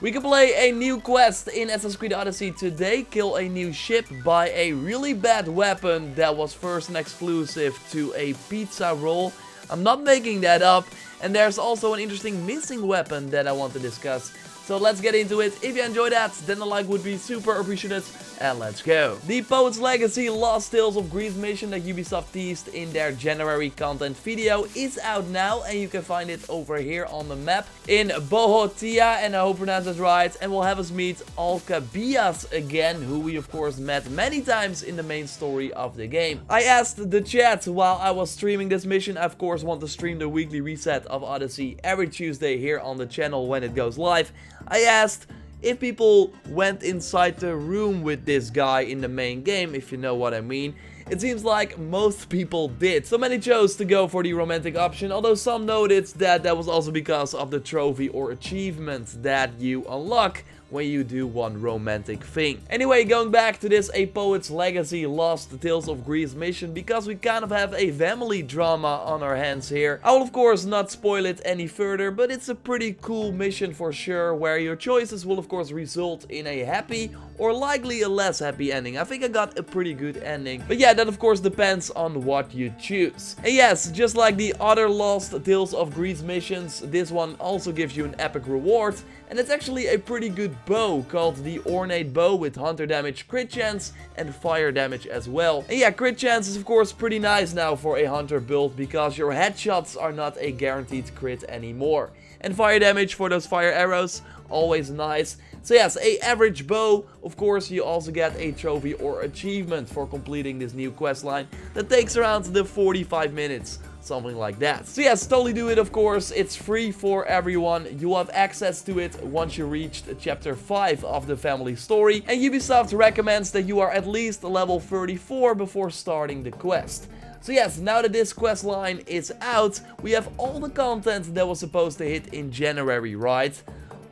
We can play a new quest in Assassin's Creed Odyssey today, kill a new ship, buy a really bad weapon that was first and exclusive to a pizza roll. I'm not making that up, and there's also an interesting missing weapon that I want to discuss. So let's get into it. If you enjoyed that, then a like would be super appreciated. And let's go. The Poet's Legacy Lost Tales of Greece mission that Ubisoft teased in their January content video is out now. And you can find it over here on the map in Bohotia. And I hope I pronounced it right. And we'll have us meet Alcabias again, who we of course met many times in the main story of the game. I asked the chat while I was streaming this mission. I of course want to stream the weekly reset of Odyssey every Tuesday here on the channel when it goes live. I asked if people went inside the room with this guy in the main game, if you know what I mean. It seems like most people did. So many chose to go for the romantic option, although some noted that that was also because of the trophy or achievement that you unlock when you do one romantic thing. Anyway, going back to this A Poet's Legacy Lost Tales of Greece mission, because we kind of have a family drama on our hands here. I will of course not spoil it any further, but it's a pretty cool mission for sure, where your choices will of course result in a happy or likely a less happy ending. I think I got a pretty good ending, but yeah, that of course depends on what you choose. And yes, just like the other Lost Tales of Greece missions, this one also gives you an epic reward. And it's actually a pretty good bow called the Ornate Bow with hunter damage, crit chance and fire damage as well. And yeah, crit chance is of course pretty nice now for a hunter build, because your headshots are not a guaranteed crit anymore. And fire damage for those fire arrows, always nice. So yes, a average bow. Of course, you also get a trophy or achievement for completing this new questline that takes around the 45 minutes. Something like that. So yes, totally do it of course. It's free for everyone. You have access to it once you reach chapter 5 of the family story. And Ubisoft recommends that you are at least level 34 before starting the quest. So yes, now that this quest line is out, we have all the content that was supposed to hit in January, right?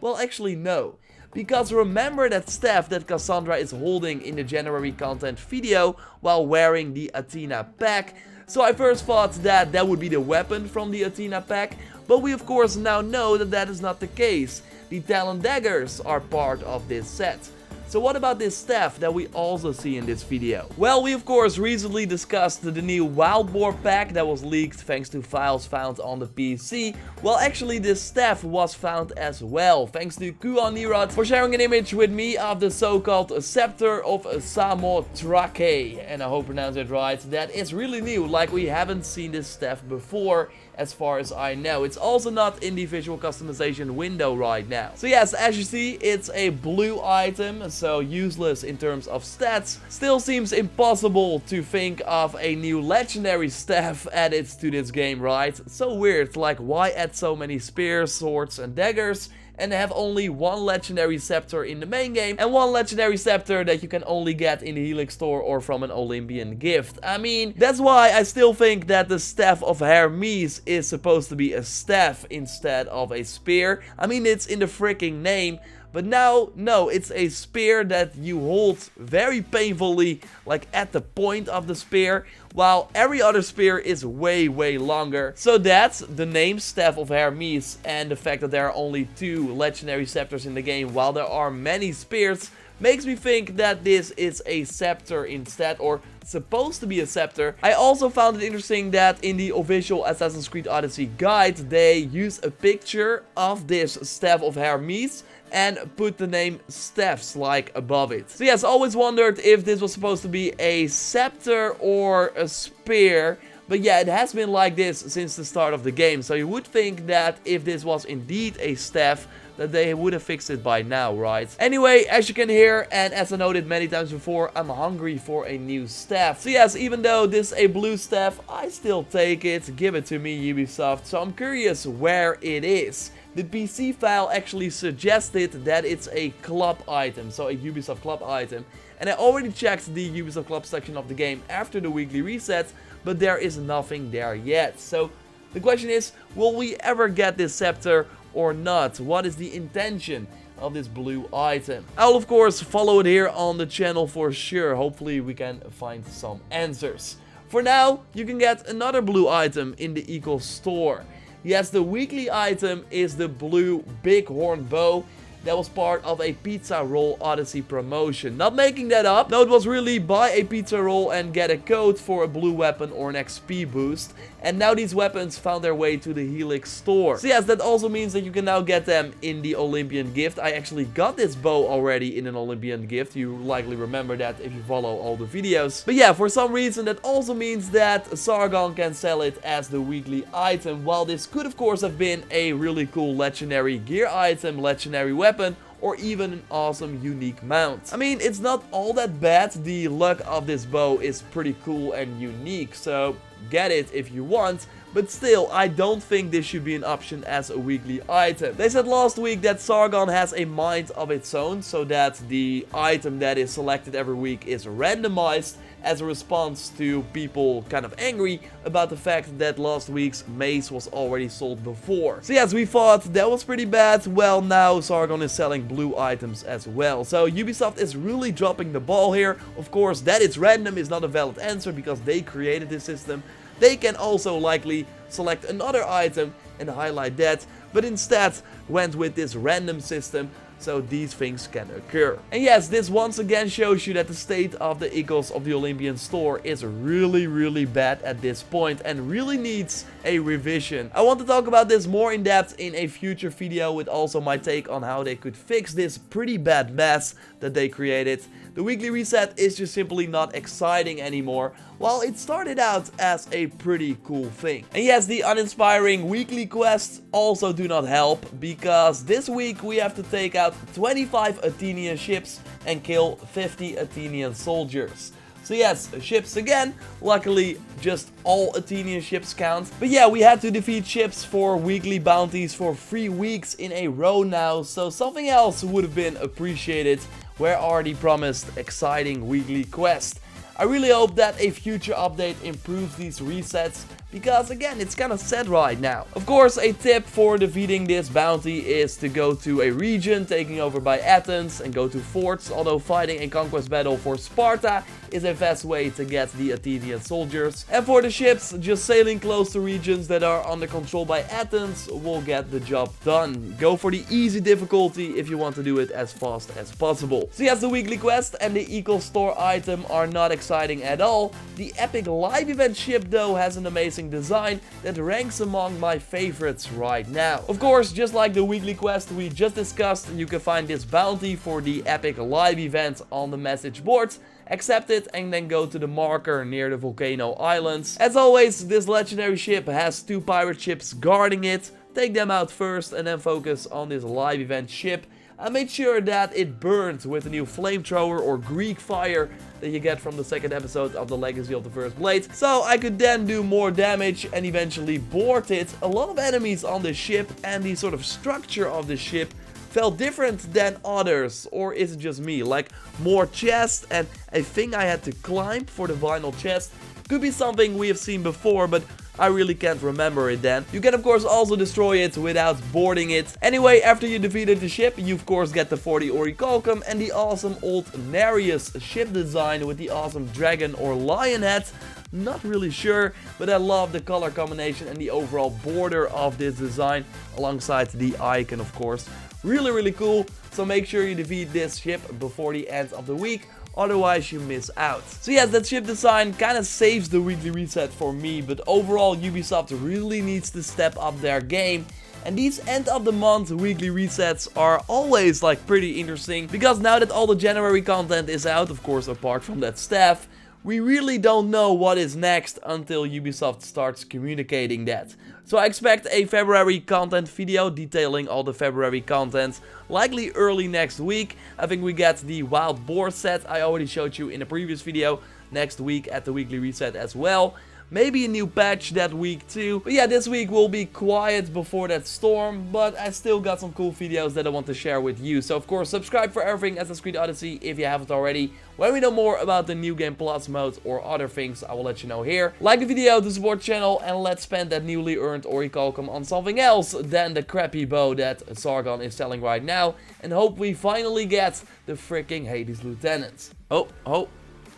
Well, actually no. Because remember that staff that Cassandra is holding in the January content video while wearing the Athena pack? So I first thought that that would be the weapon from the Athena pack, but we of course now know that that is not the case. The Talon daggers are part of this set. So what about this staff that we also see in this video? Well, we of course recently discussed the new Wild Boar pack that was leaked thanks to files found on the PC. Well, actually this staff was found as well, thanks to Kuan Nirad for sharing an image with me of the so-called scepter of Samothrace. And I hope I pronounced it right. That is really new, like we haven't seen this staff before, as far as I know. It's also not in the visual customization window right now. So yes, as you see, it's a blue item, so useless in terms of stats. Still seems impossible to think of a new legendary staff added to this game, right? So weird, like why add so many spears, swords and daggers and have only one legendary scepter in the main game and one legendary scepter that you can only get in the Helix store or from an Olympian gift. I mean, that's why I still think that the Staff of Hermes is supposed to be a staff instead of a spear. I mean, it's in the freaking name. But now, no, it's a spear that you hold very painfully, like at the point of the spear, while every other spear is way longer. So that's the name Staff of Hermes, and the fact that there are only 2 legendary scepters in the game while there are many spears makes me think that this is a scepter instead, or supposed to be a scepter. I also found it interesting that in the official Assassin's Creed Odyssey guide they use a picture of this Staff of Hermes and put the name Staffs like above it. So yes, always wondered if this was supposed to be a scepter or a spear. But yeah, it has been like this since the start of the game. So you would think that if this was indeed a staff, that they would have fixed it by now, right? Anyway, as you can hear, and as I noted many times before, I'm hungry for a new staff. So yes, even though this is a blue staff, I still take it. Give it to me, Ubisoft. So I'm curious where it is. The PC file actually suggested that it's a club item, so a Ubisoft club item. And I already checked the Ubisoft club section of the game after the weekly reset, but there is nothing there yet. So the question is, will we ever get this scepter or not? What is the intention of this blue item? I'll of course follow it here on the channel for sure. Hopefully we can find some answers. For now, you can get another blue item in the Eagle store. Yes, the weekly item is the blue bighorn bow. that was part of a Pizza Roll Odyssey promotion. Not making that up. No, it was really buy a pizza roll and get a code for a blue weapon or an XP boost. And now these weapons found their way to the Helix store. So yes, that also means that you can now get them in the Olympian gift. I actually got this bow already in an Olympian gift. You likely remember that if you follow all the videos. But yeah, for some reason that also means that Sargon can sell it as the weekly item. While this could of course have been a really cool legendary gear item, legendary weapon, or even an awesome unique mount. I mean, it's not all that bad. The luck of this bow is pretty cool and unique, so get it if you want. But still, I don't think this should be an option as a weekly item. They said last week that Sargon has a mind of its own, so that the item that is selected every week is randomized as a response to people kind of angry about the fact that last week's mace was already sold before. So yes, we thought that was pretty bad. Well, now Sargon is selling blue items as well. So Ubisoft is really dropping the ball here. Of course, that it's random is not a valid answer because they created this system. They can also likely select another item and highlight that, but instead went with this random system, so these things can occur. And yes, this once again shows you that the state of the Eagles of the Olympian store is really bad at this point and really needs a revision. I want to talk about this more in depth in a future video with also my take on how they could fix this pretty bad mess that they created. The weekly reset is just simply not exciting anymore, while it started out as a pretty cool thing. And yes, the uninspiring weekly quests also do not help, because this week we have to take out 25 Athenian ships and kill 50 Athenian soldiers. So yes, ships again. Luckily, just all Athenian ships count. But yeah, we had to defeat ships for weekly bounties for 3 weeks in a row now. So something else would have been appreciated. Where are the promised exciting weekly quests? I really hope that a future update improves these resets, because again, it's kind of sad right now. Of course, a tip for defeating this bounty is to go to a region taken over by Athens and go to forts, although fighting a conquest battle for Sparta is a fast way to get the Athenian soldiers. And for the ships, just sailing close to regions that are under control by Athens will get the job done. Go for the easy difficulty if you want to do it as fast as possible. So yes, the weekly quest and the Eco Store item are not exciting at all. The epic live event ship though has an amazing design that ranks among my favorites right now. Of course, just like the weekly quest we just discussed, you can find this bounty for the epic live event on the message board. Accept it and then go to the marker near the volcano islands. As always, this legendary ship has 2 pirate ships guarding it. Take them out first and then focus on this live event ship. I made sure that it burned with a new flamethrower or Greek fire that you get from the 2nd episode of the Legacy of the First Blade, so I could then do more damage and eventually board it. A lot of enemies on the ship, and the sort of structure of the ship felt different than others, or is it just me? Like more chests and a thing I had to climb for the final chest. Could be something we have seen before, but I really can't remember it then. You can of course also destroy it without boarding it. Anyway, after you defeated the ship, you of course get the 40 orichalcum and the awesome old Nereus ship design with the awesome dragon or lion head. Not really sure, but I love the color combination and the overall border of this design alongside the icon of course. Really cool, so make sure you defeat this ship before the end of the week, otherwise you miss out. So yes, that ship design kind of saves the weekly reset for me, but overall Ubisoft really needs to step up their game. And these end of the month weekly resets are always like pretty interesting, because now that all the January content is out, of course apart from that staff, we really don't know what is next until Ubisoft starts communicating that. So I expect a February content video detailing all the February content, likely early next week. I think we get the wild boar set I already showed you in a previous video next week at the weekly reset as well. Maybe a new patch that week too. But yeah, this week will be quiet before that storm, but I still got some cool videos that I want to share with you. So of course, subscribe for everything Assassin's Creed Odyssey if you haven't already. When we know more about the New Game Plus mode or other things, I will let you know here. Like the video to support the channel, and let's spend that newly earned orichalcum on something else than the crappy bow that Sargon is selling right now. And hope we finally get the freaking Hades Lieutenant. Oh,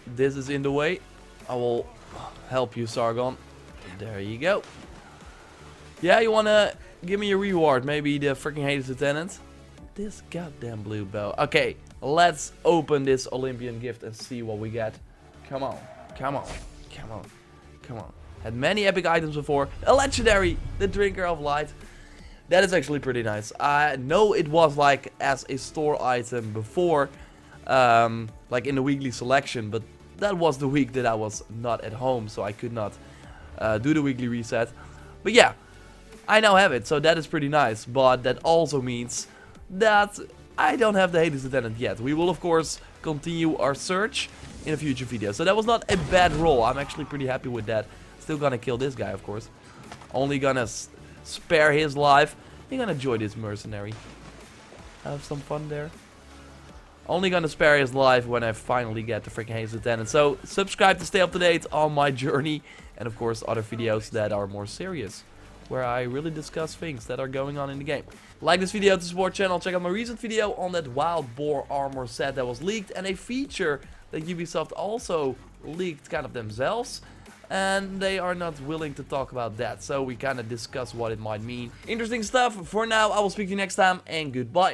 this is in the way. I will help you, Sargon. There you go. Yeah, you wanna give me a reward? Maybe the freaking Hades Lieutenant? this goddamn blue bow. Okay, let's open this Olympian gift and see what we get. Come on, come on, come on, come on. Had many epic items before. A legendary, the Drinker of Light. That is actually pretty nice. I know it was like as a store item before, like in the weekly selection, but that was the week that I was not at home, so I could not do the weekly reset. But yeah, I now have it, so that is pretty nice. But that also means that I don't have the Hades Lieutenant yet. We will of course continue our search in a future video. So that was not a bad roll. I'm actually pretty happy with that. Still gonna kill this guy, of course. Only gonna spare his life. You're gonna enjoy this mercenary. Have some fun there. Only gonna spare his life when I finally get the freaking Hades Lieutenant. So subscribe to stay up to date on my journey. And of course other videos that are more serious, where I really discuss things that are going on in the game. Like this video to support channel. Check out my recent video on that wild boar armor set that was leaked. And a feature that Ubisoft also leaked kind of themselves. And they are not willing to talk about that. So we kind of discuss what it might mean. Interesting stuff. For now, I will speak to you next time. And goodbye.